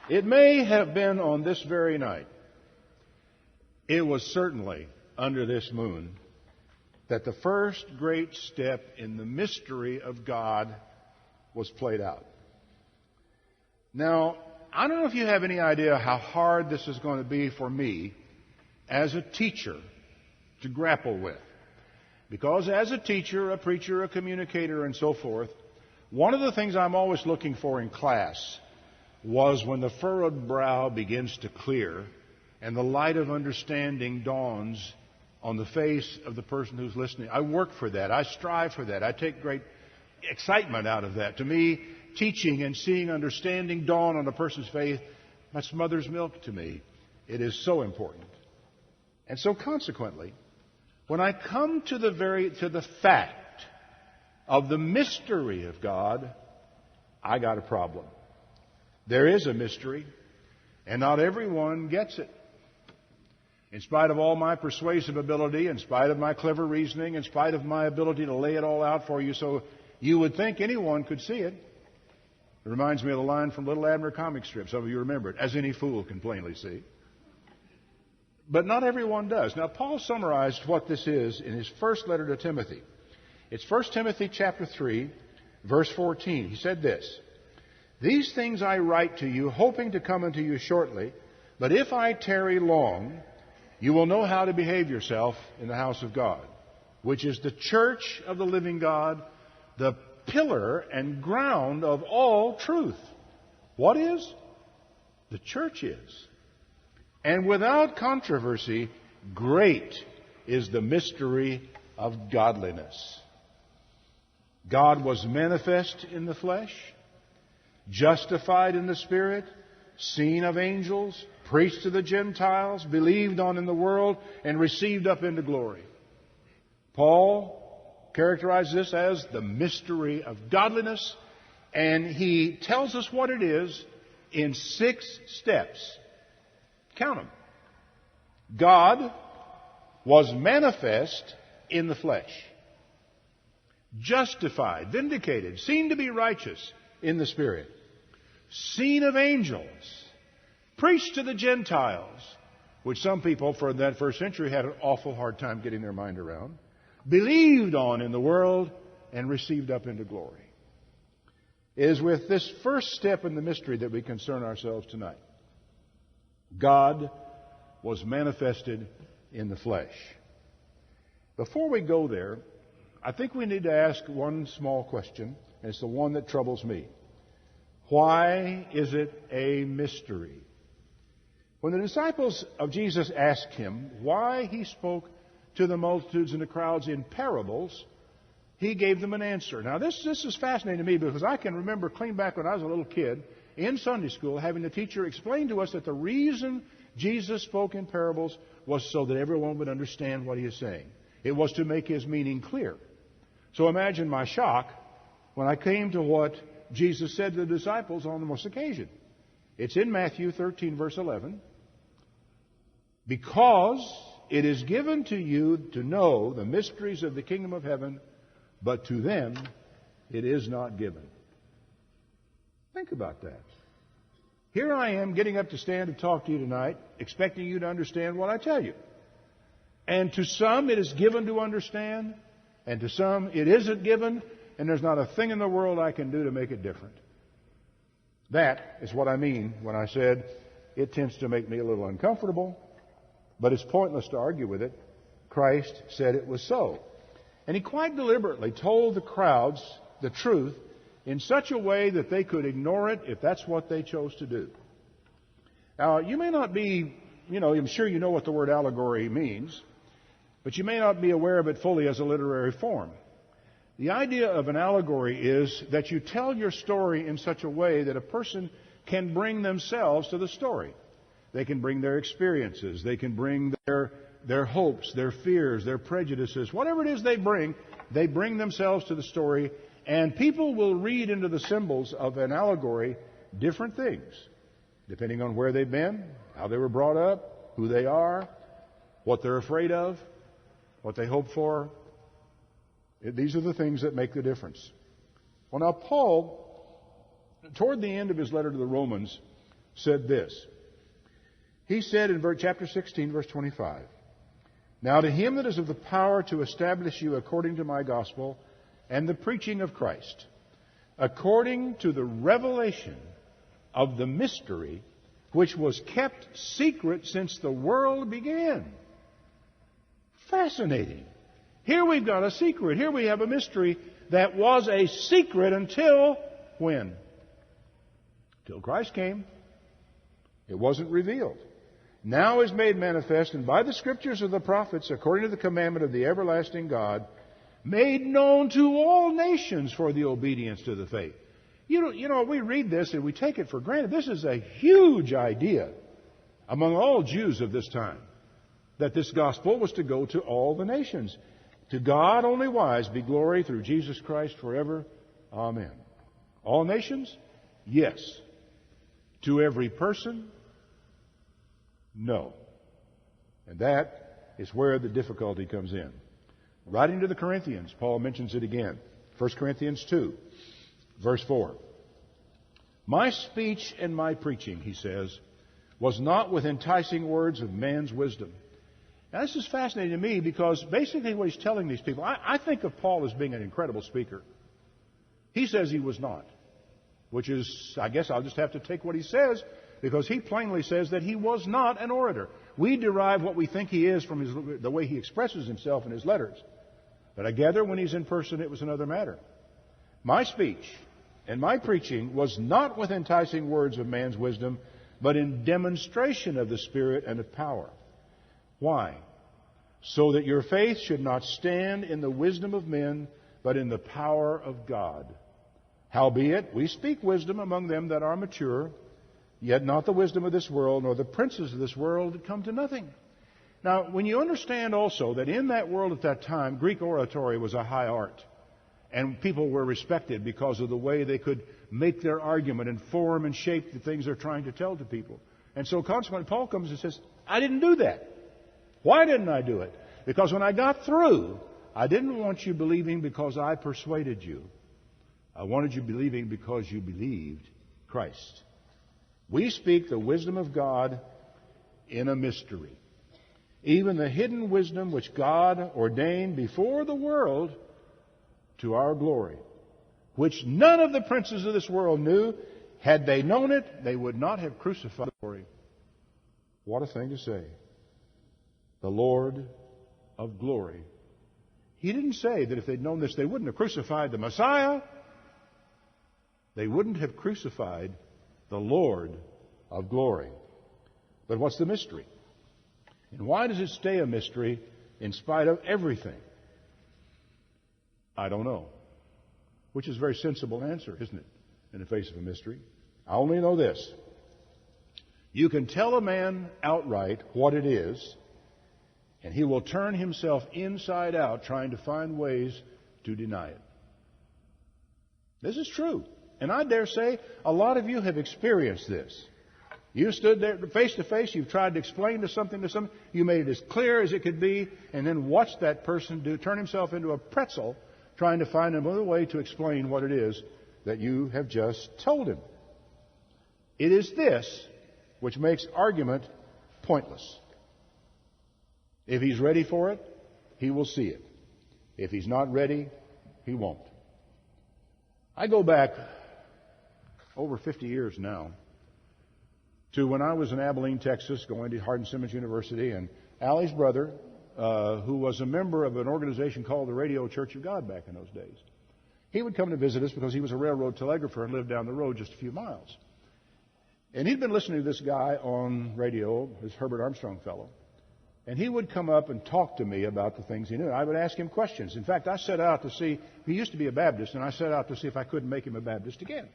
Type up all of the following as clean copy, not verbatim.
It may have been on this very night. It was certainly under this moon that the first great step in the mystery of God was played out. Now, I don't know if you have any idea how hard this is going to be for me as a teacher to grapple with. Because as a teacher, a preacher, a communicator, and so forth, one of the things I'm always looking for in class was when the furrowed brow begins to clear and the light of understanding dawns on the face of the person who's listening. I work for that. I strive for that. I take great excitement out of that. To me, teaching and seeing understanding dawn on a person's face, that's mother's milk to me. It is so important. And so consequently, when I come to the fact of the mystery of God, I got a problem. There is a mystery, and not everyone gets it. In spite of all my persuasive ability, in spite of my clever reasoning, in spite of my ability to lay it all out for you so you would think anyone could see it. It reminds me of the line from Little Abner comic strip. Some of you remember it. As any fool can plainly see. But not everyone does. Now, Paul summarized what this is in his first letter to Timothy. It's 1 Timothy chapter 3, verse 14. He said this, "These things I write to you, hoping to come unto you shortly. But if I tarry long, you will know how to behave yourself in the house of God, which is the church of the living God, the pillar and ground of all truth." What is? The church is. "And without controversy, great is the mystery of godliness." God was manifest in the flesh, justified in the Spirit, seen of angels, preached to the Gentiles, believed on in the world, and received up into glory. Paul characterizes this as the mystery of godliness, and he tells us what it is in 6 steps. Count them. God was manifest in the flesh, justified, vindicated, seen to be righteous in the Spirit, seen of angels, preached to the Gentiles, which some people for that first century had an awful hard time getting their mind around, believed on in the world, and received up into glory. It is with this first step in the mystery that we concern ourselves tonight. God was manifested in the flesh. Before we go there, I think we need to ask one small question, and it's the one that troubles me. Why is it a mystery? When the disciples of Jesus asked him why he spoke to the multitudes and the crowds in parables, he gave them an answer. Now, this is fascinating to me because I can remember clean back when I was a little kid in Sunday school having the teacher explain to us that the reason Jesus spoke in parables was so that everyone would understand what he is saying. It was to make his meaning clear. So imagine my shock when I came to what Jesus said to the disciples on the most occasion. It's in Matthew 13, verse 11. "Because it is given to you to know the mysteries of the kingdom of heaven, but to them it is not given." Think about that. Here I am getting up to stand and talk to you tonight, expecting you to understand what I tell you. And to some it is given to understand, and to some it isn't given, and there's not a thing in the world I can do to make it different. That is what I mean when I said it tends to make me a little uncomfortable, but it's pointless to argue with it. Christ said it was so. And he quite deliberately told the crowds the truth in such a way that they could ignore it if that's what they chose to do. Now, you may not be, I'm sure you know what the word allegory means, but you may not be aware of it fully as a literary form. The idea of an allegory is that you tell your story in such a way that a person can bring themselves to the story. They can bring their experiences. They can bring their hopes, their fears, their prejudices. Whatever it is they bring themselves to the story. And people will read into the symbols of an allegory different things, depending on where they've been, how they were brought up, who they are, what they're afraid of, what they hope for. These are the things that make the difference. Well, now, Paul, toward the end of his letter to the Romans, said this. He said in chapter 16, verse 25, "Now to him that is of the power to establish you according to my gospel and the preaching of Christ, according to the revelation of the mystery which was kept secret since the world began." Fascinating. Here we've got a secret. Here we have a mystery that was a secret until when? Till Christ came. It wasn't revealed. Now is made manifest, and by the scriptures of the prophets, according to the commandment of the everlasting God, made known to all nations for the obedience to the faith. You know, we read this and we take it for granted. This is a huge idea among all Jews of this time, that this gospel was to go to all the nations. To God only wise be glory through Jesus Christ forever. Amen. All nations? Yes. To every person? No. And that is where the difficulty comes in. Writing to the Corinthians, Paul mentions it again. 1 Corinthians 2, verse 4. "My speech and my preaching," he says, "was not with enticing words of man's wisdom." Now, this is fascinating to me because basically what he's telling these people, I think of Paul as being an incredible speaker. He says he was not, which is, I guess I'll just have to take what he says, because he plainly says that he was not an orator. We derive what we think he is from the way he expresses himself in his letters. But I gather when he's in person, it was another matter. "My speech and my preaching was not with enticing words of man's wisdom, but in demonstration of the Spirit and of power." Why? "So that your faith should not stand in the wisdom of men, but in the power of God. Howbeit, we speak wisdom among them that are mature, yet not the wisdom of this world, nor the princes of this world that come to nothing." Now, when you understand also that in that world at that time, Greek oratory was a high art, and people were respected because of the way they could make their argument and form and shape the things they're trying to tell to people. And so consequently, Paul comes and says, I didn't do that. Why didn't I do it? Because when I got through, I didn't want you believing because I persuaded you. I wanted you believing because you believed Christ. We speak the wisdom of God in a mystery, even the hidden wisdom which God ordained before the world to our glory, which none of the princes of this world knew. Had they known it, they would not have crucified the glory. What a thing to say. The Lord of glory. He didn't say that if they'd known this, they wouldn't have crucified the Messiah. They wouldn't have crucified the Lord of glory. But what's the mystery? And why does it stay a mystery in spite of everything? I don't know. Which is a very sensible answer, isn't it? In the face of a mystery. I only know this. You can tell a man outright what it is, and he will turn himself inside out trying to find ways to deny it. This is true. And I dare say a lot of you have experienced this. You stood there face to face, you've tried to explain to something, you made it as clear as it could be, and then watched that person turn himself into a pretzel trying to find another way to explain what it is that you have just told him. It is this which makes argument pointless. If he's ready for it, he will see it. If he's not ready, he won't. I go back over 50 years now to when I was in Abilene, Texas, going to Hardin-Simmons University, and Allie's brother, who was a member of an organization called the Radio Church of God back in those days, he would come to visit us because he was a railroad telegrapher and lived down the road just a few miles. And he'd been listening to this guy on radio, this Herbert Armstrong fellow, and he would come up and talk to me about the things he knew. I would ask him questions. In fact, I set out to see, he used to be a Baptist, and I set out to see if I couldn't make him a Baptist again.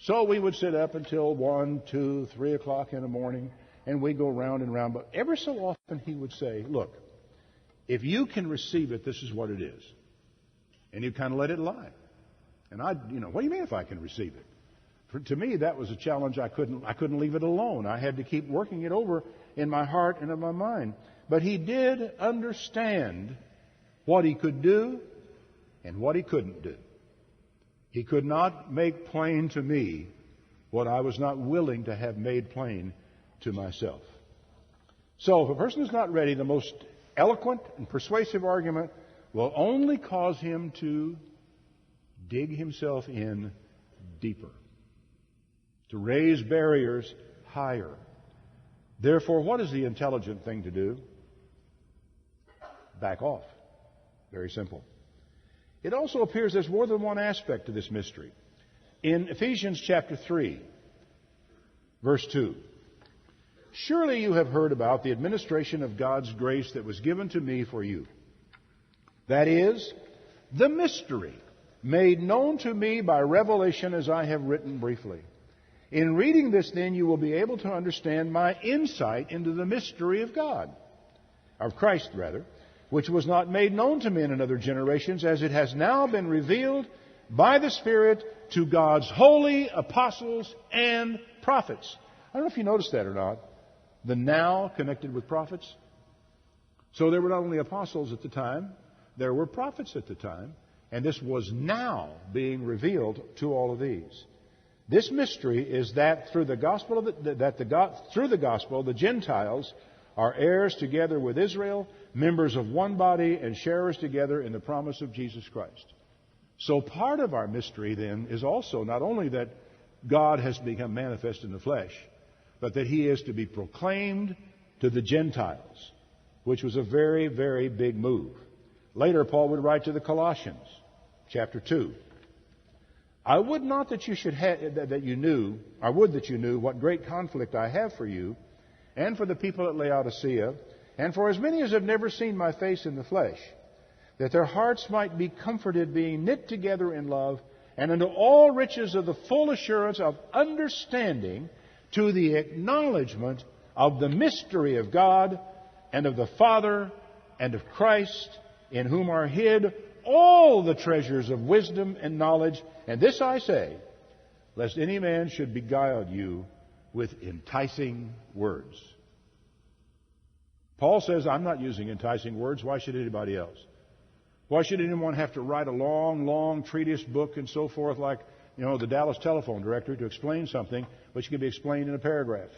So we would sit up until 1, 2, 3 o'clock in the morning, and we'd go round and round. But every so often he would say, look, if you can receive it, this is what it is. And he'd kind of let it lie. And what do you mean if I can receive it? To me, that was a challenge. I couldn't leave it alone. I had to keep working it over in my heart and in my mind. But he did understand what he could do and what he couldn't do. He could not make plain to me what I was not willing to have made plain to myself. So if a person is not ready, the most eloquent and persuasive argument will only cause him to dig himself in deeper, to raise barriers higher. Therefore, what is the intelligent thing to do? Back off. Very simple. It also appears there's more than one aspect to this mystery. In Ephesians chapter 3, verse 2, surely you have heard about the administration of God's grace that was given to me for you. That is, the mystery made known to me by revelation, as I have written briefly. In reading this, then, you will be able to understand my insight into the mystery of God, of Christ, rather, which was not made known to men in other generations, as it has now been revealed by the Spirit to God's holy apostles and prophets. I don't know if you noticed that or not. The now connected with prophets. So there were not only apostles at the time, there were prophets at the time, and this was now being revealed to all of these. This mystery is that through the gospel, through the gospel, the Gentiles are heirs together with Israel, members of one body, and sharers together in the promise of Jesus Christ. So part of our mystery, then, is also not only that God has become manifest in the flesh, but that He is to be proclaimed to the Gentiles, which was a very, very big move. Later, Paul would write to the Colossians, chapter 2. I would not that you should that you knew, I would that you knew what great conflict I have for you, and for the people at Laodicea, and for as many as have never seen my face in the flesh, that their hearts might be comforted, being knit together in love, and unto all riches of the full assurance of understanding, to the acknowledgement of the mystery of God, and of the Father, and of Christ, in whom are hid all the treasures of wisdom and knowledge. And this I say, lest any man should beguile you with enticing words. Paul says, I'm not using enticing words. Why should anybody else? Why should anyone have to write a long, long treatise book and so forth like, the Dallas telephone directory to explain something which can be explained in a paragraph?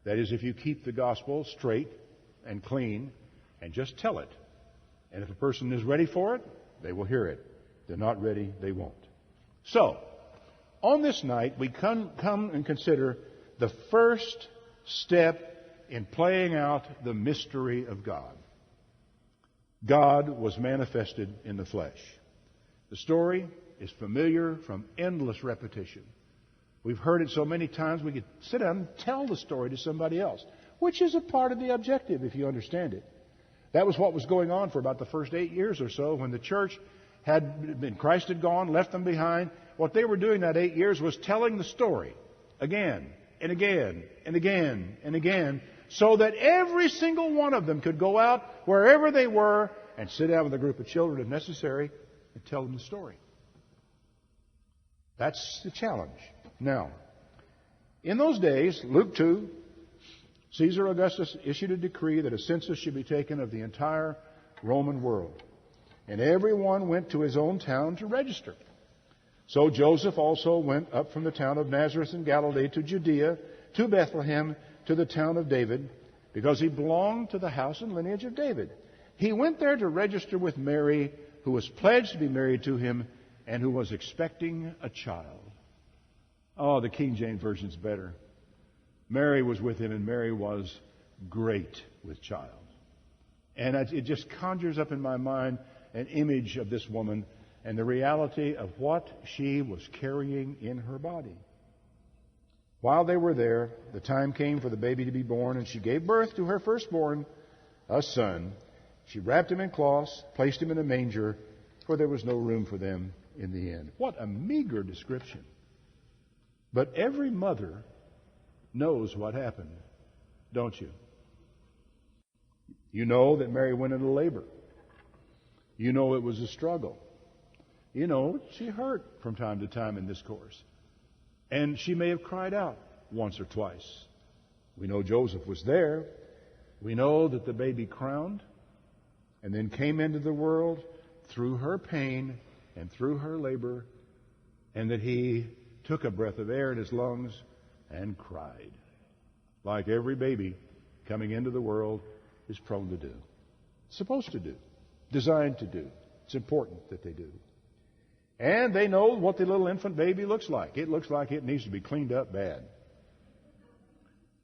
That is, if you keep the gospel straight and clean and just tell it. And if a person is ready for it, they will hear it. If they're not ready, they won't. So, on this night, we come and consider the first step in playing out the mystery of God. God was manifested in the flesh. The story is familiar from endless repetition. We've heard it so many times we could sit down and tell the story to somebody else, which is a part of the objective if you understand it. That was what was going on for about the first 8 years or so when the church Christ had gone, left them behind. What they were doing that 8 years was telling the story again and again and again and again, so that every single one of them could go out wherever they were and sit down with a group of children if necessary and tell them the story. That's the challenge. Now, in those days, Luke 2, Caesar Augustus issued a decree that a census should be taken of the entire Roman world. And everyone went to his own town to register. So Joseph also went up from the town of Nazareth in Galilee to Judea, to Bethlehem, to the town of David, because he belonged to the house and lineage of David. He went there to register with Mary, who was pledged to be married to him, and who was expecting a child. Oh, the King James Version's better. Mary was with him, and Mary was great with child. And it just conjures up in my mind an image of this woman and the reality of what she was carrying in her body. While they were there, the time came for the baby to be born, and she gave birth to her firstborn, a son. She wrapped him in cloths, placed him in a manger, for there was no room for them in the inn. What a meager description. But every mother knows what happened, don't you? You know that Mary went into labor. You know it was a struggle. You know she hurt from time to time in this course. And she may have cried out once or twice. We know Joseph was there. We know that the baby crowned and then came into the world through her pain and through her labor, and that he took a breath of air in his lungs and cried, like every baby coming into the world is prone to do. Supposed to do. Designed to do. It's important that they do. And they know what the little infant baby looks like. It looks like it needs to be cleaned up bad.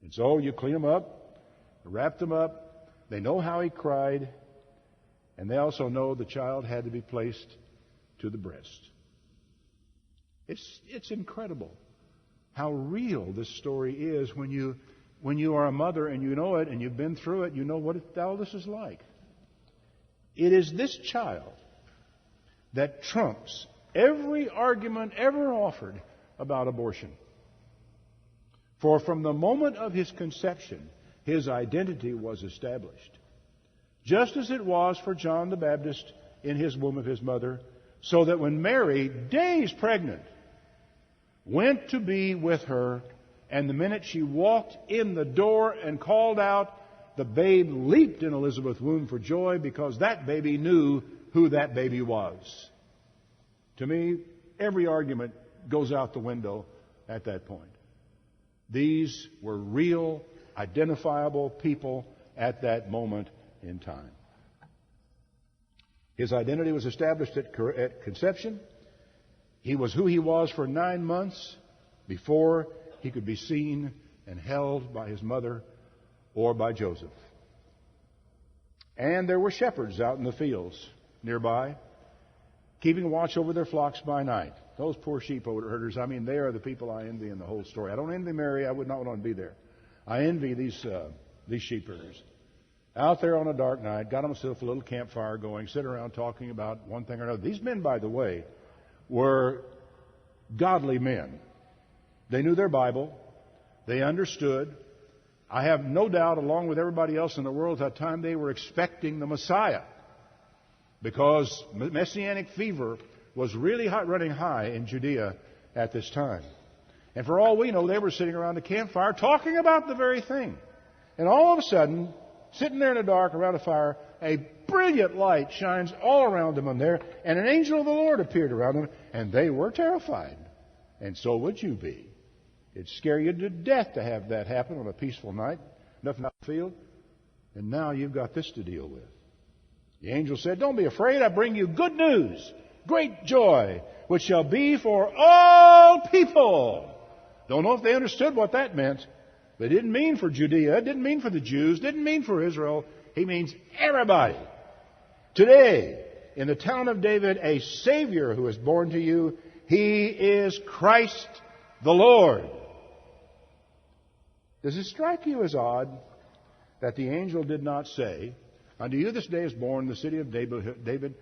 And so you clean them up, wrap them up. They know how he cried. And they also know the child had to be placed to the breast. It's incredible how real this story is when you are a mother and you know it and you've been through it, you know what all this is like. It is this child that trumps every argument ever offered about abortion. For from the moment of his conception, his identity was established. Just as it was for John the Baptist in his womb of his mother, so that when Mary, days pregnant, went to be with her, and the minute she walked in the door and called out, the babe leaped in Elizabeth's womb for joy because that baby knew who that baby was. To me, every argument goes out the window at that point. These were real, identifiable people at that moment in time. His identity was established at conception. He was who he was for 9 months before he could be seen and held by his mother or by Joseph. And there were shepherds out in the fields nearby, keeping watch over their flocks by night. Those poor sheep herders, I mean, they are the people I envy in the whole story. I don't envy Mary. I would not want to be there. I envy these sheep herders. Out there on a dark night, got themselves a little campfire going, sit around talking about one thing or another. These men, by the way, were godly men. They knew their Bible. They understood. I have no doubt, along with everybody else in the world at that time, they were expecting the Messiah. Because messianic fever was really running high in Judea at this time. And for all we know, they were sitting around the campfire talking about the very thing. And all of a sudden, sitting there in the dark around a fire, a brilliant light shines all around them in there, and an angel of the Lord appeared around them, and they were terrified. And so would you be. It'd scare you to death to have that happen on a peaceful night, nothing out in the field. And now you've got this to deal with. The angel said, "Don't be afraid, I bring you good news, great joy, which shall be for all people." Don't know if they understood what that meant, but it didn't mean for Judea, it didn't mean for the Jews, it didn't mean for Israel. He means everybody. Today, in the town of David, a Savior who is born to you. He is Christ the Lord. Does it strike you as odd that the angel did not say, "Unto you this day is born in the city of David,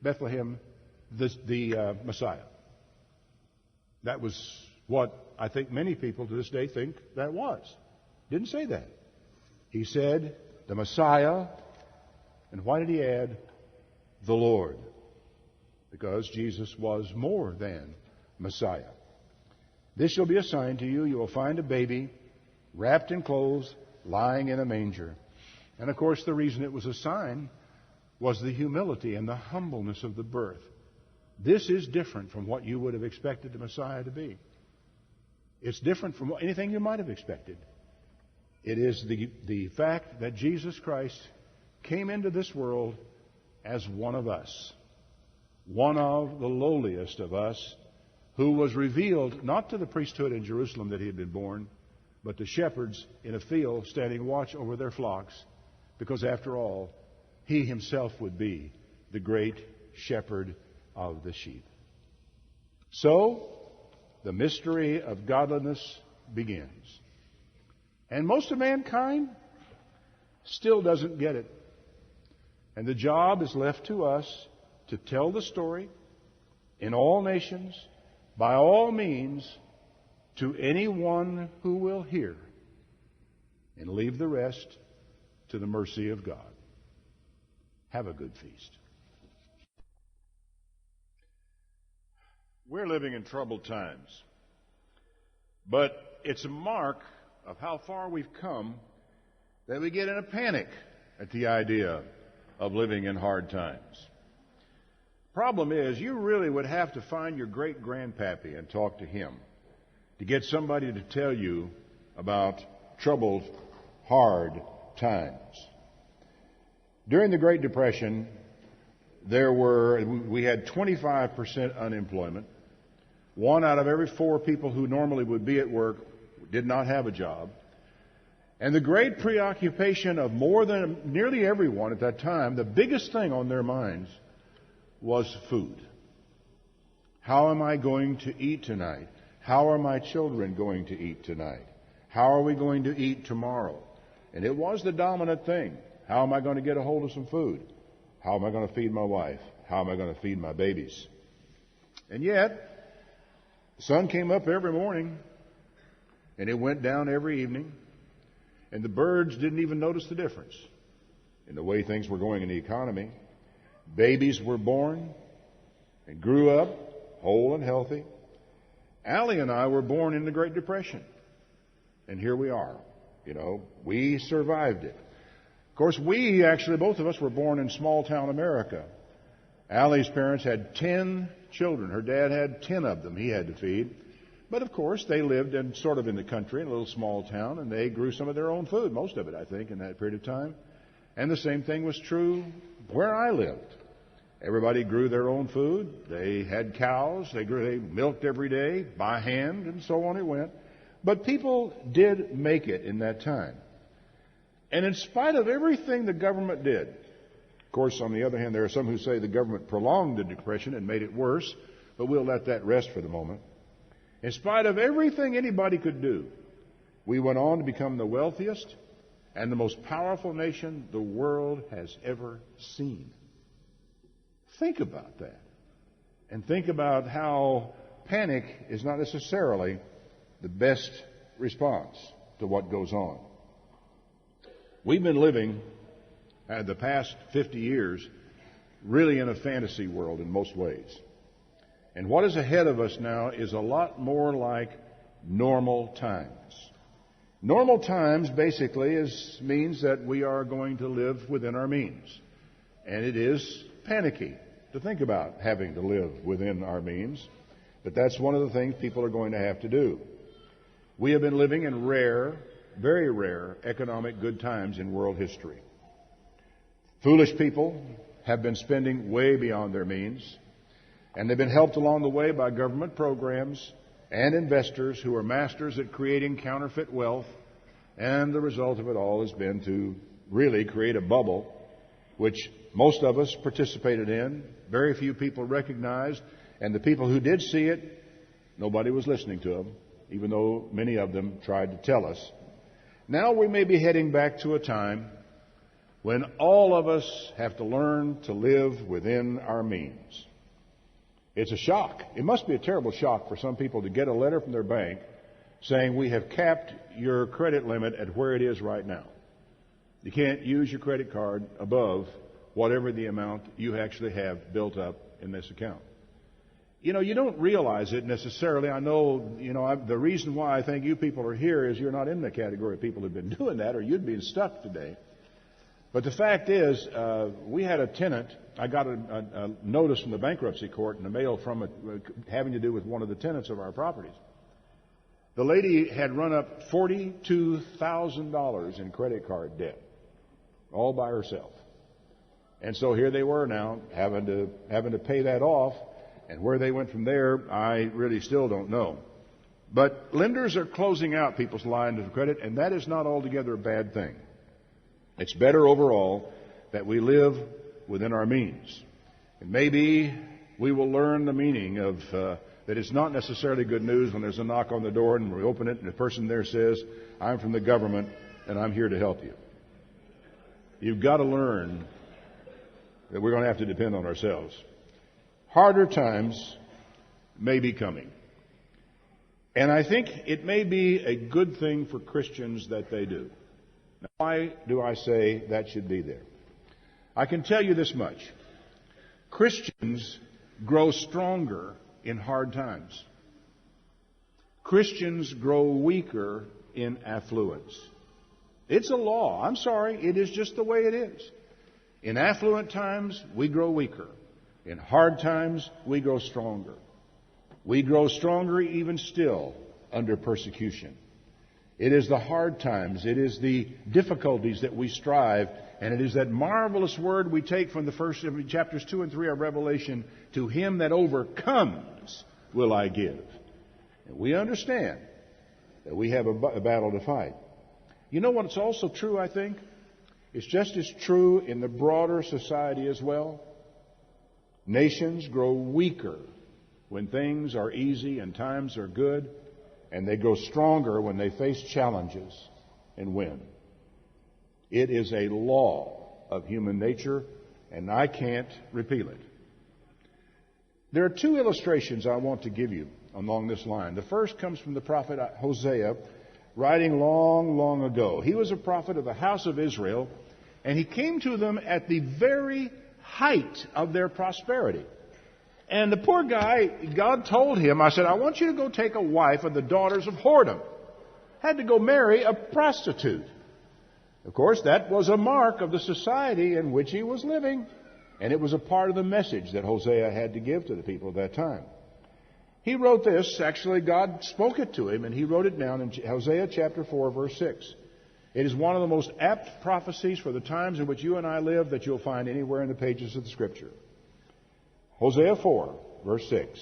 Bethlehem, the Messiah"? That was what I think many people to this day think that was. Didn't say that. He said, the Messiah, and why did he add, the Lord? Because Jesus was more than Messiah. "This shall be a sign to you. You will find a baby wrapped in clothes, lying in a manger." And of course, the reason it was a sign was the humility and the humbleness of the birth. This is different from what you would have expected the Messiah to be. It's different from anything you might have expected. It is the fact that Jesus Christ came into this world as one of us, one of the lowliest of us, who was revealed not to the priesthood in Jerusalem that he had been born, but to shepherds in a field standing watch over their flocks, because after all, he himself would be the great shepherd of the sheep. So, the mystery of godliness begins. And most of mankind still doesn't get it. And the job is left to us to tell the story in all nations, by all means, to anyone who will hear, and leave the rest to the mercy of God. Have a good feast. We're living in troubled times, but it's a mark of how far we've come that we get in a panic at the idea of living in hard times. Problem is, you really would have to find your great-grandpappy and talk to him to get somebody to tell you about troubled, hard times. During the Great Depression, we had 25% unemployment. 1 out of every 4 people who normally would be at work did not have a job. And the great preoccupation of nearly everyone at that time, the biggest thing on their minds was food. How am I going to eat tonight? How are my children going to eat tonight? How are we going to eat tomorrow? And it was the dominant thing. How am I going to get a hold of some food? How am I going to feed my wife? How am I going to feed my babies? And yet, the sun came up every morning, and it went down every evening, and the birds didn't even notice the difference in the way things were going in the economy. Babies were born and grew up whole and healthy. Allie and I were born in the Great Depression, and here we are. We survived it. Of course, both of us were born in small-town America. Allie's parents had 10 children. Her dad had 10 of them he had to feed. But, of course, they lived in the country, in a little small town, and they grew some of their own food, most of it, I think, in that period of time. And the same thing was true where I lived. Everybody grew their own food. They had cows. They milked every day by hand, and so on it went. But people did make it in that time. And in spite of everything the government did, of course, on the other hand, there are some who say the government prolonged the Depression and made it worse, but we'll let that rest for the moment. In spite of everything anybody could do, we went on to become the wealthiest and the most powerful nation the world has ever seen. Think about that. And think about how panic is not necessarily the best response to what goes on. We've been living the past 50 years really in a fantasy world in most ways. And what is ahead of us now is a lot more like normal times. Normal times basically means that we are going to live within our means. And it is panicky to think about having to live within our means. But that's one of the things people are going to have to do. We have been living in rare, very rare economic good times in world history. Foolish people have been spending way beyond their means. And they've been helped along the way by government programs and investors who are masters at creating counterfeit wealth. And the result of it all has been to really create a bubble, which most of us participated in. Very few people recognized. And the people who did see it, nobody was listening to them, even though many of them tried to tell us. Now we may be heading back to a time when all of us have to learn to live within our means. It's a shock. It must be a terrible shock for some people to get a letter from their bank saying, we have capped your credit limit at where it is right now. You can't use your credit card above whatever the amount you actually have built up in this account. You don't realize it necessarily. I know, the reason why I think you people are here is you're not in the category of people who have been doing that, or you'd be stuck today. But the fact is, we had a tenant. I got a notice from the bankruptcy court in the mail from it having to do with one of the tenants of our properties. The lady had run up $42,000 in credit card debt, all by herself. And so here they were now having to pay that off. And where they went from there, I really still don't know. But lenders are closing out people's lines of credit, and that is not altogether a bad thing. It's better overall that we live within our means. And maybe we will learn the meaning of that it's not necessarily good news when there's a knock on the door and we open it and the person there says, I'm from the government and I'm here to help you. You've got to learn that we're going to have to depend on ourselves. Harder times may be coming. And I think it may be a good thing for Christians that they do. Now, why do I say that should be there? I can tell you this much. Christians grow stronger in hard times. Christians grow weaker in affluence. It's a law. I'm sorry. It is just the way it is. In affluent times, we grow weaker. In hard times, we grow stronger. We grow stronger even still under persecution. It is the hard times, it is the difficulties that we strive, and it is that marvelous word we take from the first chapters 2 and 3 of Revelation, to him that overcomes will I give. And we understand that we have a battle to fight. You know what's also true, I think? It's just as true in the broader society as well. Nations grow weaker when things are easy and times are good, and they grow stronger when they face challenges and win. It is a law of human nature, and I can't repeal it. There are two illustrations I want to give you along this line. The first comes from the prophet Hosea, writing long, long ago. He was a prophet of the house of Israel, and he came to them at the very height of their prosperity. And the poor guy, God told him, I said, I want you to go take a wife of the daughters of whoredom. Had to go marry a prostitute. Of course, that was a mark of the society in which he was living. And it was a part of the message that Hosea had to give to the people of that time. He wrote this, actually God spoke it to him, and he wrote it down in Hosea chapter 4, verse 6. It is one of the most apt prophecies for the times in which you and I live that you'll find anywhere in the pages of the Scripture. Hosea 4, verse 6.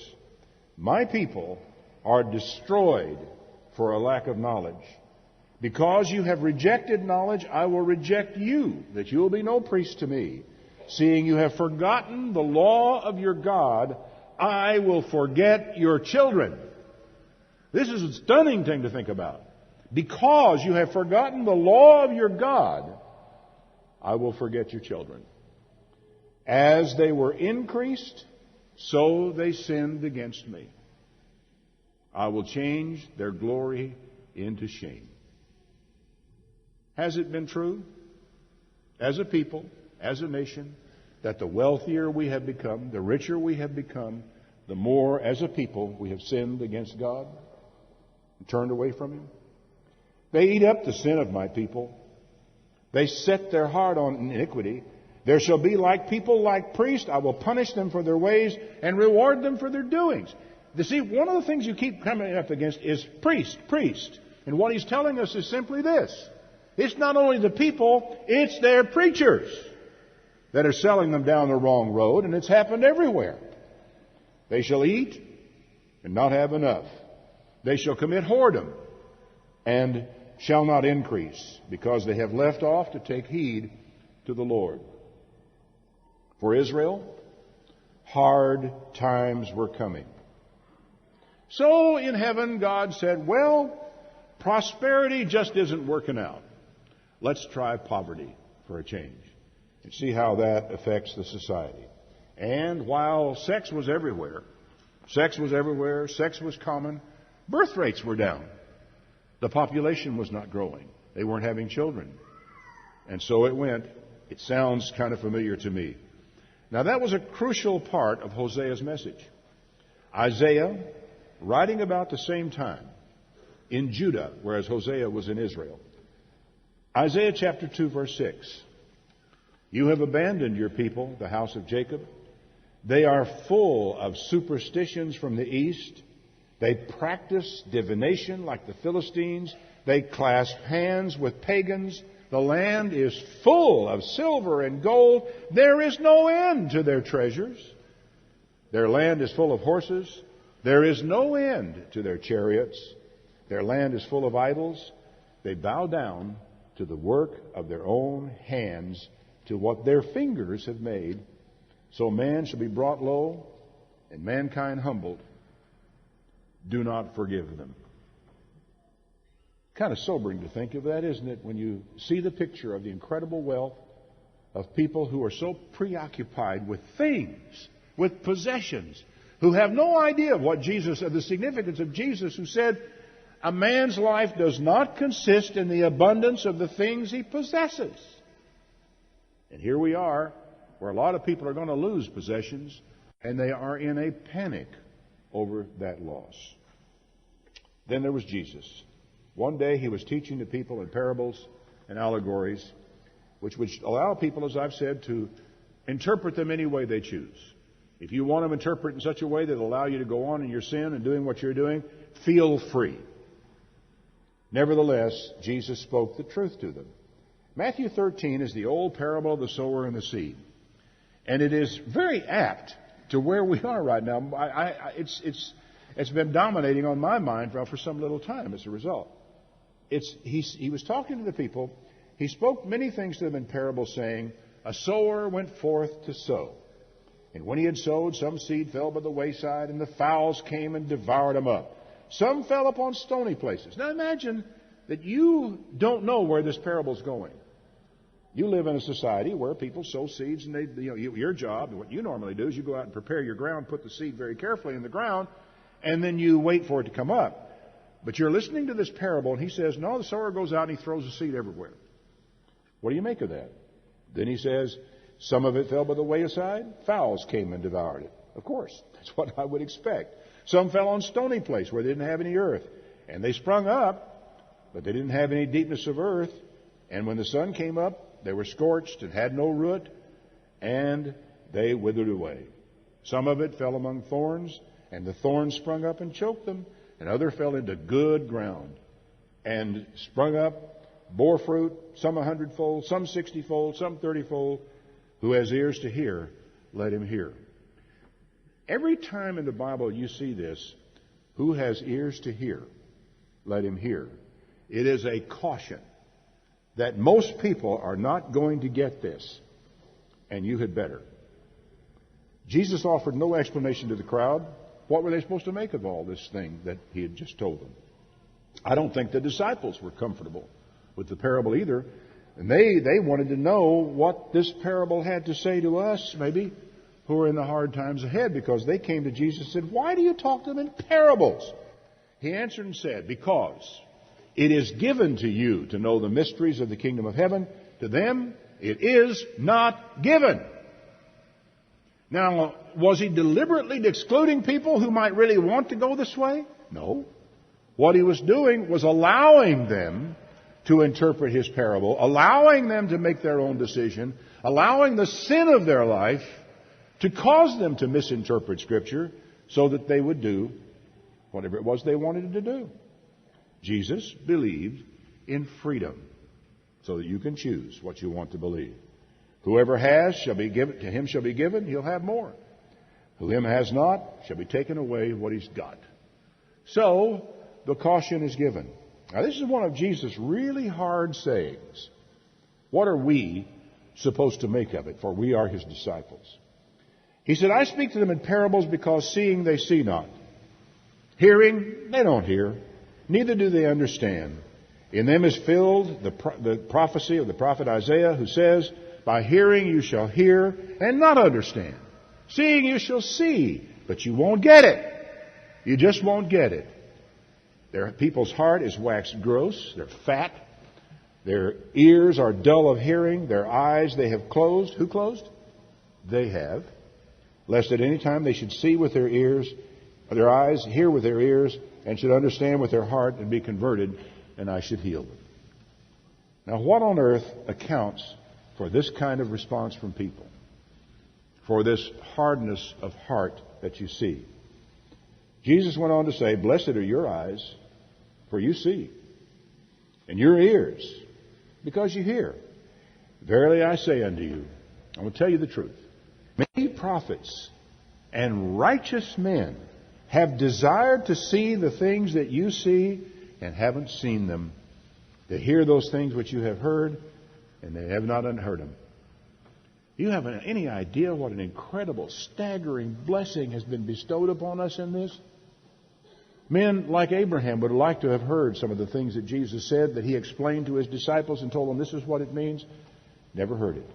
My people are destroyed for a lack of knowledge. Because you have rejected knowledge, I will reject you, that you will be no priest to me. Seeing you have forgotten the law of your God, I will forget your children. This is a stunning thing to think about. Because you have forgotten the law of your God, I will forget your children. As they were increased, so they sinned against me. I will change their glory into shame. Has it been true, as a people, as a nation, that the wealthier we have become, the richer we have become, the more, as a people, we have sinned against God and turned away from Him? They eat up the sin of my people. They set their heart on iniquity. There shall be like people, like priests. I will punish them for their ways and reward them for their doings. You see, one of the things you keep coming up against is priest. And what he's telling us is simply this. It's not only the people, it's their preachers that are selling them down the wrong road, and it's happened everywhere. They shall eat and not have enough. They shall commit whoredom and shall not increase, because they have left off to take heed to the Lord. For Israel, hard times were coming. So in heaven, God said, well, prosperity just isn't working out. Let's try poverty for a change and see how that affects the society. And while sex was everywhere, sex was common, birth rates were down. The population was not growing. They weren't having children. And so it went. It sounds kind of familiar to me. Now that was a crucial part of Hosea's message. Isaiah, writing about the same time in Judah, whereas Hosea was in Israel. Isaiah chapter 2, verse 6. You have abandoned your people, the house of Jacob. They are full of superstitions from the east. They practice divination like the Philistines. They clasp hands with pagans. The land is full of silver and gold. There is no end to their treasures. Their land is full of horses. There is no end to their chariots. Their land is full of idols. They bow down to the work of their own hands, to what their fingers have made. So man shall be brought low, and mankind humbled. Do not forgive them. Kind of sobering to think of that, isn't it? When you see the picture of the incredible wealth of people who are so preoccupied with things, with possessions, who have no idea of what Jesus, of the significance of Jesus, who said, a man's life does not consist in the abundance of the things he possesses. And here we are, where a lot of people are going to lose possessions, and they are in a panic over that loss. Then there was Jesus. One day he was teaching the people in parables and allegories, which would allow people, as I've said, to interpret them any way they choose. If you want them interpreted in such a way that will allow you to go on in your sin and doing what you're doing, feel free. Nevertheless, Jesus spoke the truth to them. Matthew 13 is the old parable of the sower and the seed. And it is very apt to where we are right now. It's been dominating on my mind for some little time as a result. He was talking to the people. He spoke many things to them in parables, saying, a sower went forth to sow. And when he had sowed, some seed fell by the wayside, and the fowls came and devoured them up. Some fell upon stony places. Now imagine that you don't know where this parable is going. You live in a society where people sow seeds, and your job, what you normally do is you go out and prepare your ground, put the seed very carefully in the ground, and then you wait for it to come up. But you're listening to this parable, and he says, no, the sower goes out and he throws the seed everywhere. What do you make of that? Then he says, some of it fell by the wayside. Fowls came and devoured it. Of course, that's what I would expect. Some fell on stony place where they didn't have any earth. And they sprung up, but they didn't have any deepness of earth. And when the sun came up, they were scorched and had no root, and they withered away. Some of it fell among thorns, and the thorns sprung up and choked them. And other fell into good ground and sprung up, bore fruit, some 100-fold, some 60-fold, some 30-fold. Who has ears to hear, let him hear. Every time in the Bible you see this, who has ears to hear, let him hear. It is a caution that most people are not going to get this, and you had better. Jesus offered no explanation to the crowd. What were they supposed to make of all this thing that he had just told them? I don't think the disciples were comfortable with the parable either. And they wanted to know what this parable had to say to us, maybe, who are in the hard times ahead, because they came to Jesus and said, why do you talk to them in parables? He answered and said, because it is given to you to know the mysteries of the kingdom of heaven. To them, it is not given. Now, was he deliberately excluding people who might really want to go this way? No. What he was doing was allowing them to interpret his parable, allowing them to make their own decision, allowing the sin of their life to cause them to misinterpret Scripture so that they would do whatever it was they wanted to do. Jesus believed in freedom so that you can choose what you want to believe. Whoever has shall be given, to him shall be given, he'll have more. Who him has not shall be taken away what he's got. So, the caution is given. Now, this is one of Jesus' really hard sayings. What are we supposed to make of it? For we are his disciples. He said, I speak to them in parables because seeing they see not. Hearing, they don't hear. Neither do they understand. In them is filled the prophecy of the prophet Isaiah, who says, by hearing you shall hear and not understand. Seeing you shall see, but you won't get it. You just won't get it. Their people's heart is waxed gross. They're fat. Their ears are dull of hearing. Their eyes they have closed. Who closed? They have. Lest at any time they should see with their ears, or their eyes, hear with their ears, and should understand with their heart and be converted, and I should heal them. Now, what on earth accounts for this kind of response from people? For this hardness of heart that you see? Jesus went on to say, blessed are your eyes, for you see, and your ears, because you hear. Verily I say unto you, I will tell you the truth. Many prophets and righteous men have desired to see the things that you see and haven't seen them, to hear those things which you have heard and they have not unheard them. You have any idea what an incredible, staggering blessing has been bestowed upon us in this? Men like Abraham would like to have heard some of the things that Jesus said, that he explained to his disciples and told them this is what it means. Never heard it.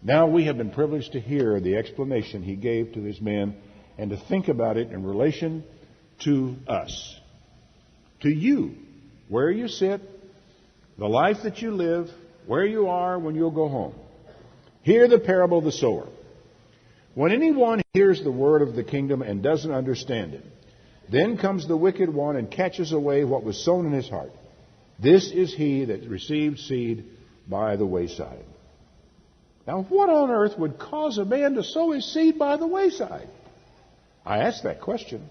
Now we have been privileged to hear the explanation he gave to his men and to think about it in relation to us, to you, where you sit, the life that you live, where you are when you'll go home. Hear the parable of the sower. When anyone hears the word of the kingdom and doesn't understand it, then comes the wicked one and catches away what was sown in his heart. This is he that received seed by the wayside. Now, what on earth would cause a man to sow his seed by the wayside? I ask that question,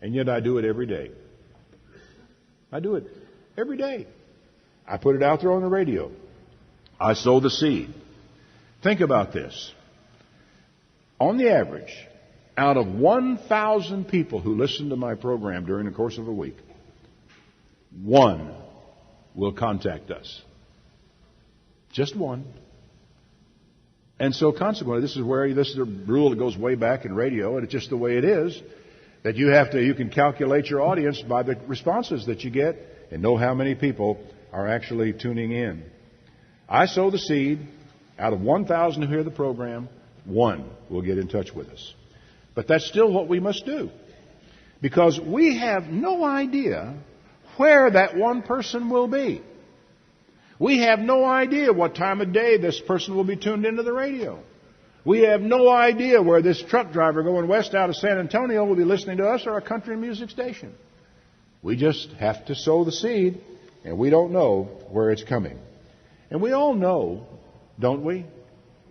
and yet I do it every day. I do it every day. I put it out there on the radio. I sow the seed. Think about this. On the average, out of 1,000 people who listen to my program during the course of a week, one will contact us. Just one. And so consequently, this is a rule that goes way back in radio, and it's just the way it is, that you can calculate your audience by the responses that you get and know how many people are actually tuning in. I sow the seed. Out of 1,000 who hear the program, one will get in touch with us. But that's still what we must do, because we have no idea where that one person will be. We have no idea what time of day this person will be tuned into the radio. We have no idea where this truck driver going west out of San Antonio will be listening to us or a country music station. We just have to sow the seed, and we don't know where it's coming. And we all know, don't we,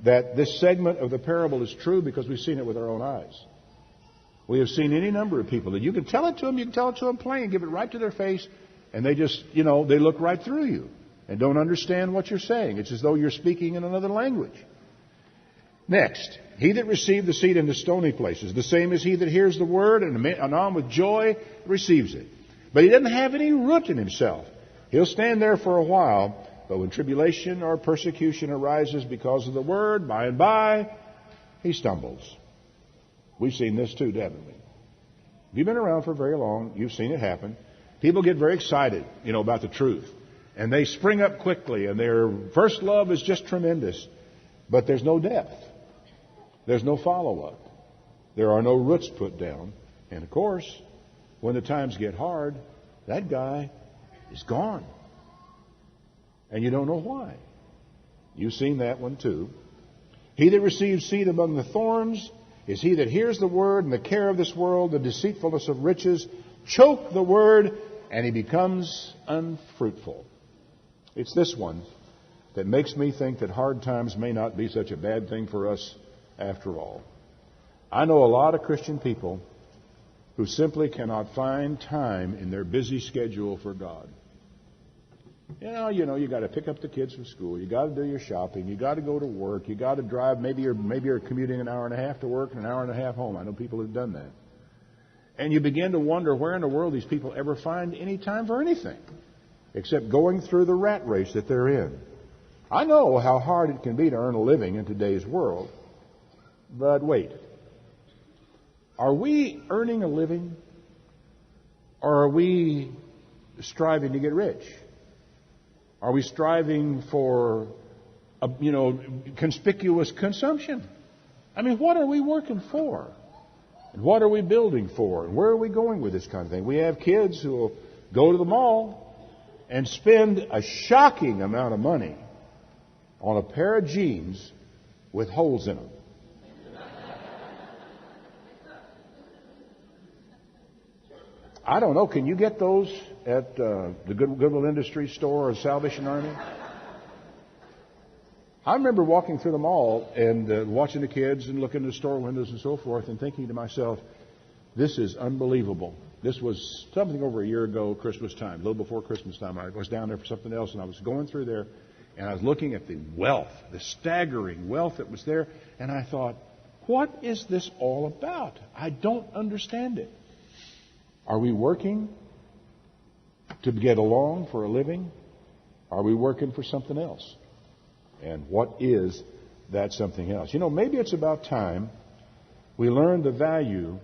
that this segment of the parable is true because we've seen it with our own eyes. We have seen any number of people that you can tell it to them plain, give it right to their face, and they just, they look right through you and don't understand what you're saying. It's as though you're speaking in another language. Next, he that received the seed into stony places, the same as he that hears the word and anon with joy receives it. But he doesn't have any root in himself. He'll stand there for a while, but when tribulation or persecution arises because of the word, by and by, he stumbles. We've seen this too, haven't we? If you've been around for very long, you've seen it happen. People get very excited, about the truth. And they spring up quickly, and their first love is just tremendous. But there's no depth. There's no follow-up. There are no roots put down. And of course, when the times get hard, that guy is gone. And you don't know why. You've seen that one too. He that receives seed among the thorns is he that hears the word, and the care of this world, the deceitfulness of riches, choke the word, and he becomes unfruitful. It's this one that makes me think that hard times may not be such a bad thing for us after all. I know a lot of Christian people who simply cannot find time in their busy schedule for God. You got to pick up the kids from school. You got to do your shopping. You got to go to work. You got to drive. Maybe you're commuting an hour and a half to work and an hour and a half home. I know people who've done that. And you begin to wonder where in the world these people ever find any time for anything except going through the rat race that they're in. I know how hard it can be to earn a living in today's world. But wait. Are we earning a living, or are we striving to get rich? Are we striving for, conspicuous consumption? I mean, what are we working for? And what are we building for? And where are we going with this kind of thing? We have kids who will go to the mall and spend a shocking amount of money on a pair of jeans with holes in them. I don't know. Can you get those at the Goodwill Industries store or Salvation Army? I remember walking through the mall and watching the kids and looking in the store windows and so forth and thinking to myself, this is unbelievable. This was something over a year ago, Christmas time, a little before Christmas time. I was down there for something else, and I was going through there, and I was looking at the wealth, the staggering wealth that was there, and I thought, what is this all about? I don't understand it. Are we working to get along for a living? Are we working for something else? And what is that something else? Maybe it's about time we learn the value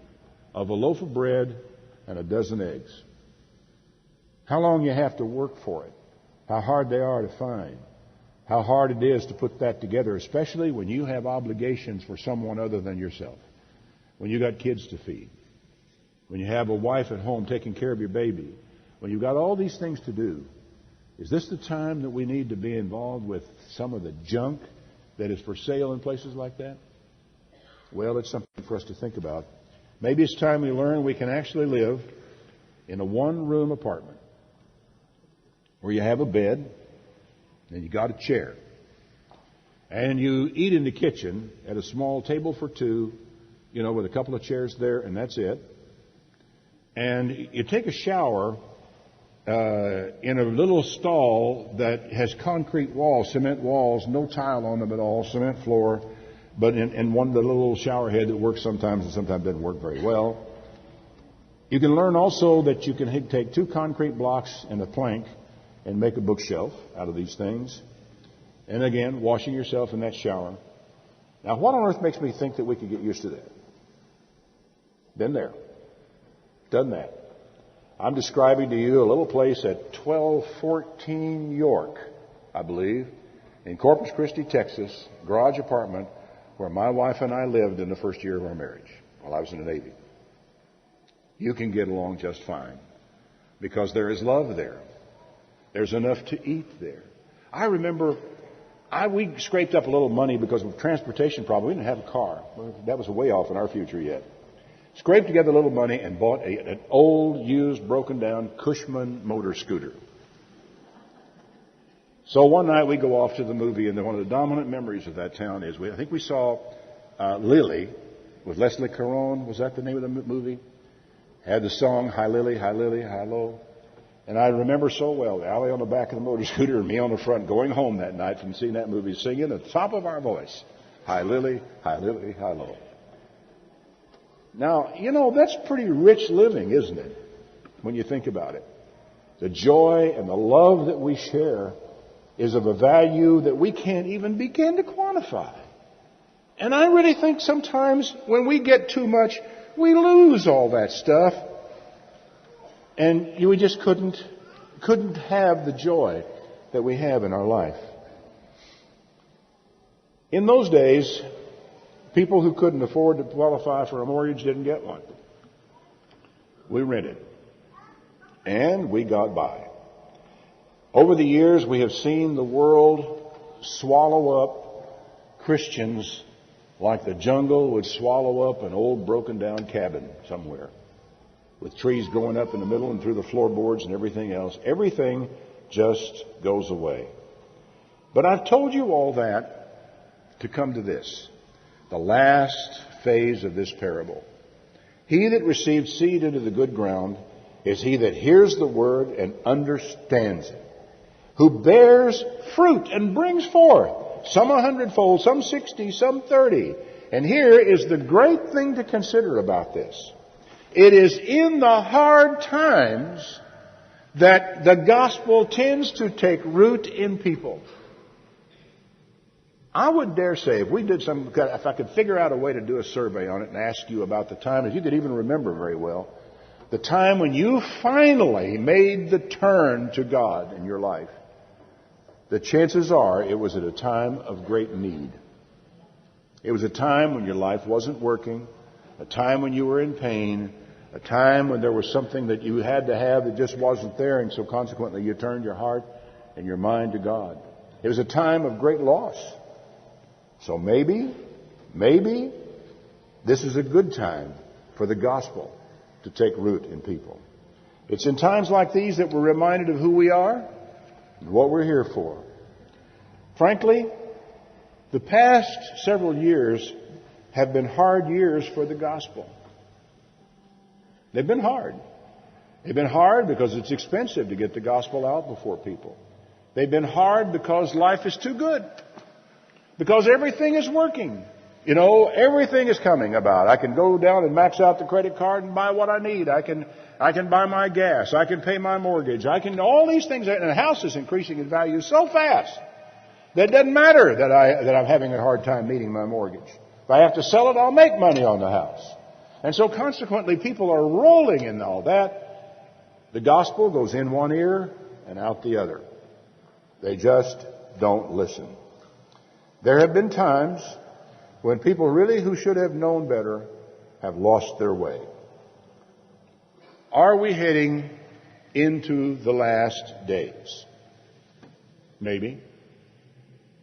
of a loaf of bread and a dozen eggs. How long you have to work for it. How hard they are to find. How hard it is to put that together, especially when you have obligations for someone other than yourself. When you got kids to feed. When you have a wife at home taking care of your baby. When you've got all these things to do. Is this the time that we need to be involved with some of the junk that is for sale in places like that? Well, it's something for us to think about. Maybe it's time we learn we can actually live in a one-room apartment where you have a bed and you got a chair And you eat in the kitchen at a small table for two, with a couple of chairs there, and that's it. And you take a shower in a little stall that has concrete walls, cement walls, no tile on them at all, cement floor, but in one of the little shower head that works sometimes and sometimes doesn't work very well. You can learn also that you can take two concrete blocks and a plank and make a bookshelf out of these things. And again, washing yourself in that shower. Now, what on earth makes me think that we could get used to that? Been there. Done that. I'm describing to you a little place at 1214 York, I believe, in Corpus Christi, Texas, garage apartment, where my wife and I lived in the first year of our marriage while I was in the Navy. You can get along just fine because there is love there. There's enough to eat there. I remember we scraped up a little money because of transportation problem. We didn't have a car. That was way off in our future yet. Scraped together a little money and bought an old, used, broken down Cushman motor scooter. So one night we go off to the movie, and one of the dominant memories of that town is I think we saw Lily with Leslie Caron. Was that the name of the movie? Had the song Hi Lily, Hi Lily, Hi Lo. And I remember so well Allie on the back of the motor scooter and me on the front going home that night from seeing that movie, singing at the top of our voice, Hi Lily, Hi Lily, Hi Lo. Now, that's pretty rich living, isn't it? When you think about it. The joy and the love that we share is of a value that we can't even begin to quantify. And I really think sometimes when we get too much, we lose all that stuff. And we just couldn't have the joy that we have in our life. In those days, people who couldn't afford to qualify for a mortgage didn't get one. We rented. And we got by. Over the years, we have seen the world swallow up Christians like the jungle would swallow up an old broken down cabin somewhere, with trees growing up in the middle and through the floorboards and everything else. Everything just goes away. But I've told you all that to come to this, the last phase of this parable. He that receives seed into the good ground is he that hears the word and understands it, who bears fruit and brings forth, some 100-fold, some 60, some 30. And here is the great thing to consider about this. It is in the hard times that the gospel tends to take root in people. I would dare say if I could figure out a way to do a survey on it and ask you about the time, if you could even remember very well, the time when you finally made the turn to God in your life, the chances are it was at a time of great need. It was a time when your life wasn't working, a time when you were in pain, a time when there was something that you had to have that just wasn't there, and so consequently you turned your heart and your mind to God. It was a time of great loss. So maybe this is a good time for the gospel to take root in people. It's in times like these that we're reminded of who we are and what we're here for. Frankly, the past several years have been hard years for the gospel. They've been hard. They've been hard because it's expensive to get the gospel out before people. They've been hard because life is too good. Because everything is working. Everything is coming about. I can go down and max out the credit card and buy what I need. I can buy my gas. I can pay my mortgage. All these things. And the house is increasing in value so fast that it doesn't matter that I'm having a hard time meeting my mortgage. If I have to sell it, I'll make money on the house. And so consequently, people are rolling in all that. The gospel goes in one ear and out the other. They just don't listen. There have been times when people really who should have known better have lost their way. Are we heading into the last days? Maybe.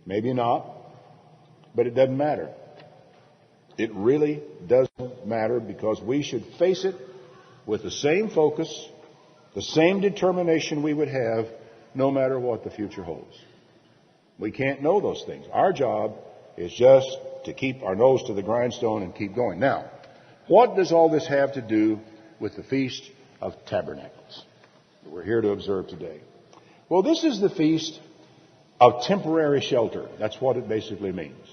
Maybe not. But it doesn't matter. It really doesn't matter, because we should face it with the same focus, the same determination we would have no matter what the future holds. We can't know those things. Our job is just to keep our nose to the grindstone and keep going. Now, what does all this have to do with the Feast of Tabernacles that we're here to observe today? Well, this is the Feast of Temporary Shelter. That's what it basically means.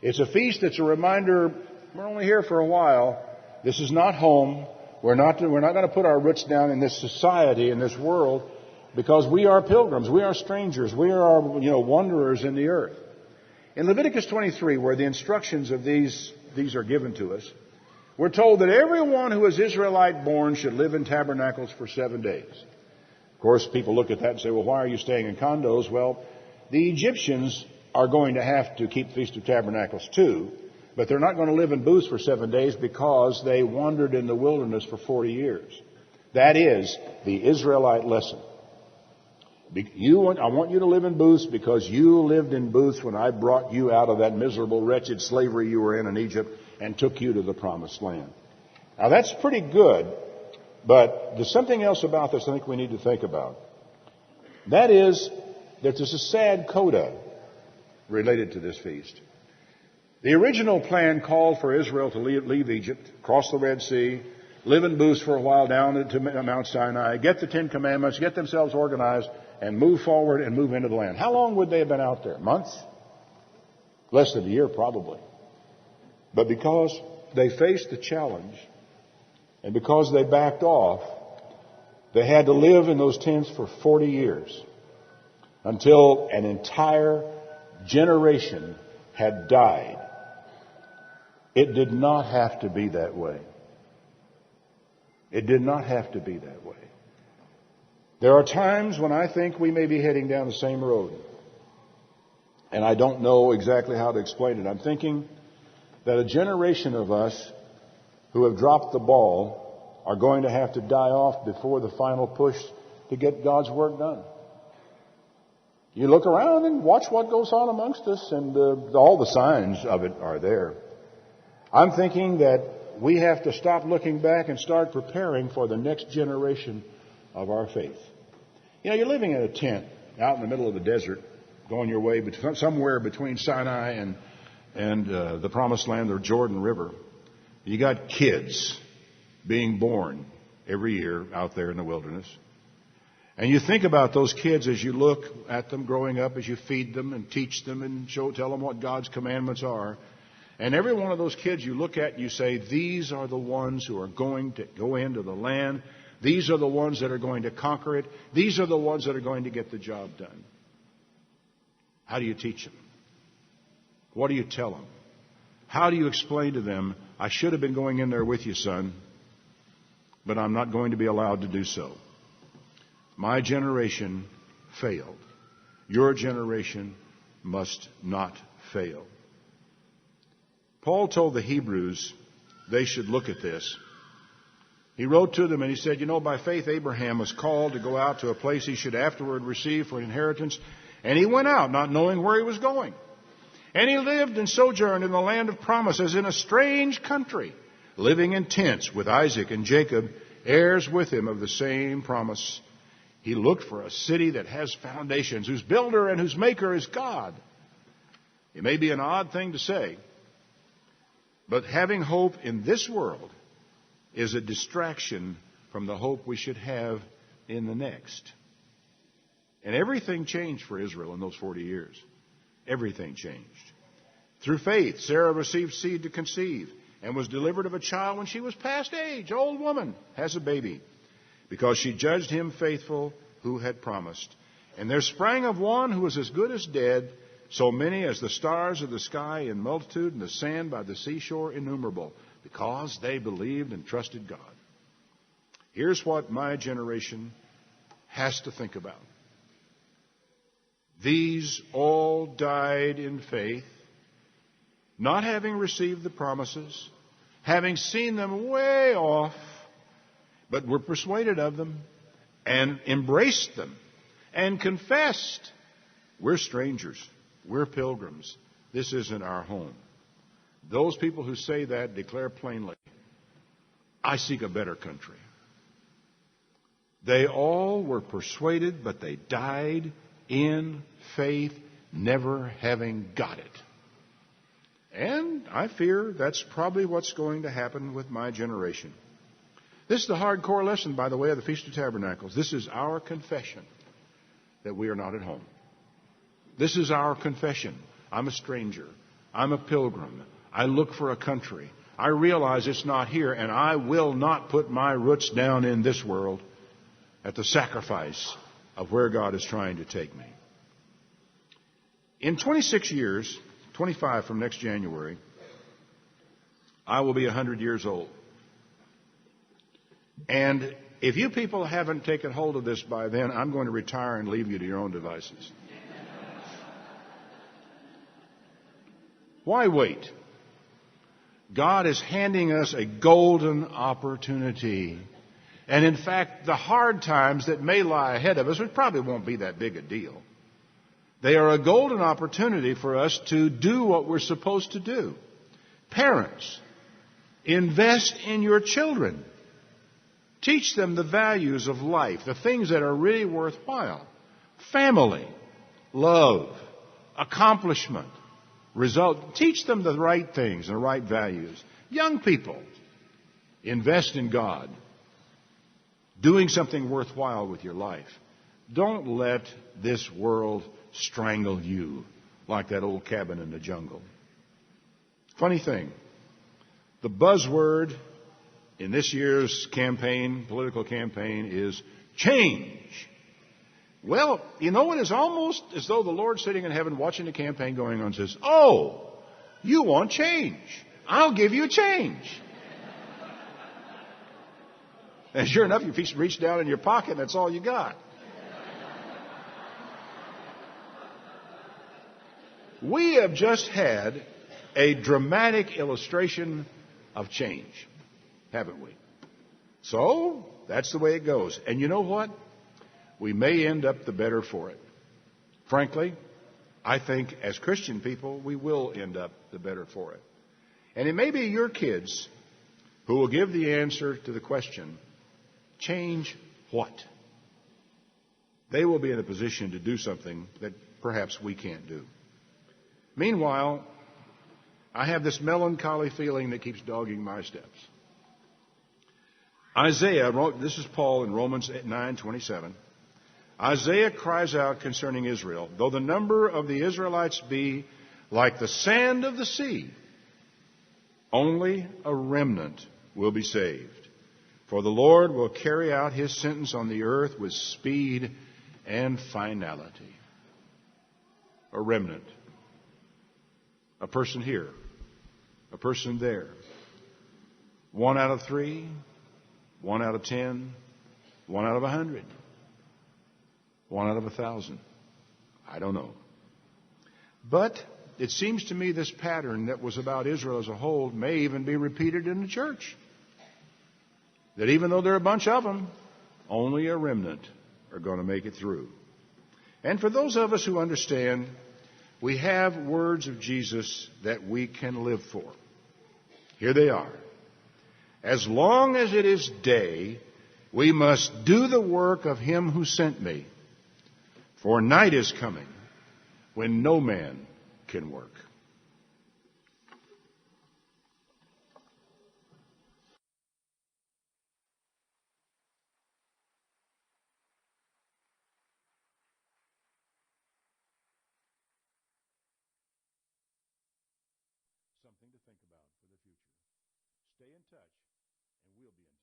It's a feast that's a reminder we're only here for a while. This is not home. We're not going to put our roots down in this society, in this world, because we are pilgrims. We are strangers. We are, wanderers in the earth. In Leviticus 23, where the instructions of these are given to us, we're told that everyone who is Israelite born should live in tabernacles for 7 days. Of course, people look at that and say, well, why are you staying in condos? Well, the Egyptians are going to have to keep the Feast of Tabernacles too, but they're not going to live in booths for 7 days because they wandered in the wilderness for 40 years. That is the Israelite lesson. I want you to live in booths because you lived in booths when I brought you out of that miserable, wretched slavery you were in Egypt and took you to the promised land. Now that's pretty good, but there's something else about this I think we need to think about. That is that there's a sad coda related to this feast. The original plan called for Israel to leave Egypt, cross the Red Sea, live in booths for a while down to Mount Sinai, get the Ten Commandments, get themselves organized, and move forward and move into the land. How long would they have been out there? Months? Less than a year, probably. But because they faced the challenge, and because they backed off, they had to live in those tents for 40 years until an entire generation had died. It did not have to be that way. It did not have to be that way. There are times when I think we may be heading down the same road. And I don't know exactly how to explain it. I'm thinking that a generation of us who have dropped the ball are going to have to die off before the final push to get God's work done. You look around and watch what goes on amongst us, and all the signs of it are there. I'm thinking that we have to stop looking back and start preparing for the next generation of our faith. You're living in a tent out in the middle of the desert, going your way somewhere between Sinai and the Promised Land, or Jordan River. You got kids being born every year out there in the wilderness. And you think about those kids as you look at them growing up, as you feed them and teach them and tell them what God's commandments are. And every one of those kids you look at and you say, these are the ones who are going to go into the land. These are the ones that are going to conquer it. These are the ones that are going to get the job done. How do you teach them? What do you tell them? How do you explain to them, I should have been going in there with you, son, but I'm not going to be allowed to do so. My generation failed. Your generation must not fail. Paul told the Hebrews they should look at this. He wrote to them and he said, by faith Abraham was called to go out to a place he should afterward receive for an inheritance. And he went out not knowing where he was going. And he lived and sojourned in the land of promise as in a strange country, living in tents with Isaac and Jacob, heirs with him of the same promise. He looked for a city that has foundations, whose builder and whose maker is God. It may be an odd thing to say, but having hope in this world is a distraction from the hope we should have in the next. And everything changed for Israel in those 40 years. Everything changed. Through faith, Sarah received seed to conceive and was delivered of a child when she was past age. Old woman has a baby, because she judged him faithful who had promised. And there sprang of one who was as good as dead, so many as the stars of the sky in multitude, and the sand by the seashore innumerable, because they believed and trusted God. Here's what my generation has to think about. These all died in faith, not having received the promises, having seen them way off, but were persuaded of them and embraced them and confessed, we're strangers, we're pilgrims, this isn't our home. Those people who say that declare plainly, I seek a better country. They all were persuaded, but they died in faith, never having got it. And I fear that's probably what's going to happen with my generation. This is the hardcore lesson, by the way, of the Feast of Tabernacles. This is our confession that we are not at home. This is our confession. I'm a stranger. I'm a pilgrim. I look for a country. I realize it's not here, and I will not put my roots down in this world at the sacrifice of where God is trying to take me. In 26 years, 25 from next January, I will be 100 years old. And if you people haven't taken hold of this by then, I'm going to retire and leave you to your own devices. Why wait? God is handing us a golden opportunity. And in fact, the hard times that may lie ahead of us, which probably won't be that big a deal, they are a golden opportunity for us to do what we're supposed to do. Parents, invest in your children. Teach them the values of life, the things that are really worthwhile. Family, love, accomplishment, result. Teach them the right things and the right values. Young people, invest in God. Doing something worthwhile with your life. Don't let this world strangle you like that old cabin in the jungle. Funny thing, the buzzword in this year's campaign, political campaign, is change. Well, you know, it is almost as though the Lord sitting in heaven watching the campaign going on says, "Oh, you want change. I'll give you change." And sure enough, you reach down in your pocket and that's all you got. We have just had a dramatic illustration of change, haven't we? So, that's the way it goes. And you know what? We may end up the better for it. Frankly, I think as Christian people, we will end up the better for it. And it may be your kids who will give the answer to the question, change what? They will be in a position to do something that perhaps we can't do. Meanwhile, I have this melancholy feeling that keeps dogging my steps. Isaiah wrote, this is Paul in Romans 9:27. Isaiah cries out concerning Israel, though the number of the Israelites be like the sand of the sea, only a remnant will be saved. For the Lord will carry out his sentence on the earth with speed and finality. A remnant. A person here. A person there. 1 out of 3. 1 out of 10. 1 out of 100. 1 out of 1,000. I don't know. But it seems to me this pattern that was about Israel as a whole may even be repeated in the church. That even though there are a bunch of them, only a remnant are going to make it through. And for those of us who understand, we have words of Jesus that we can live for. Here they are. As long as it is day, we must do the work of him who sent me. For night is coming when no man can work. Something to think about for the future. Stay in touch, and we'll be in touch.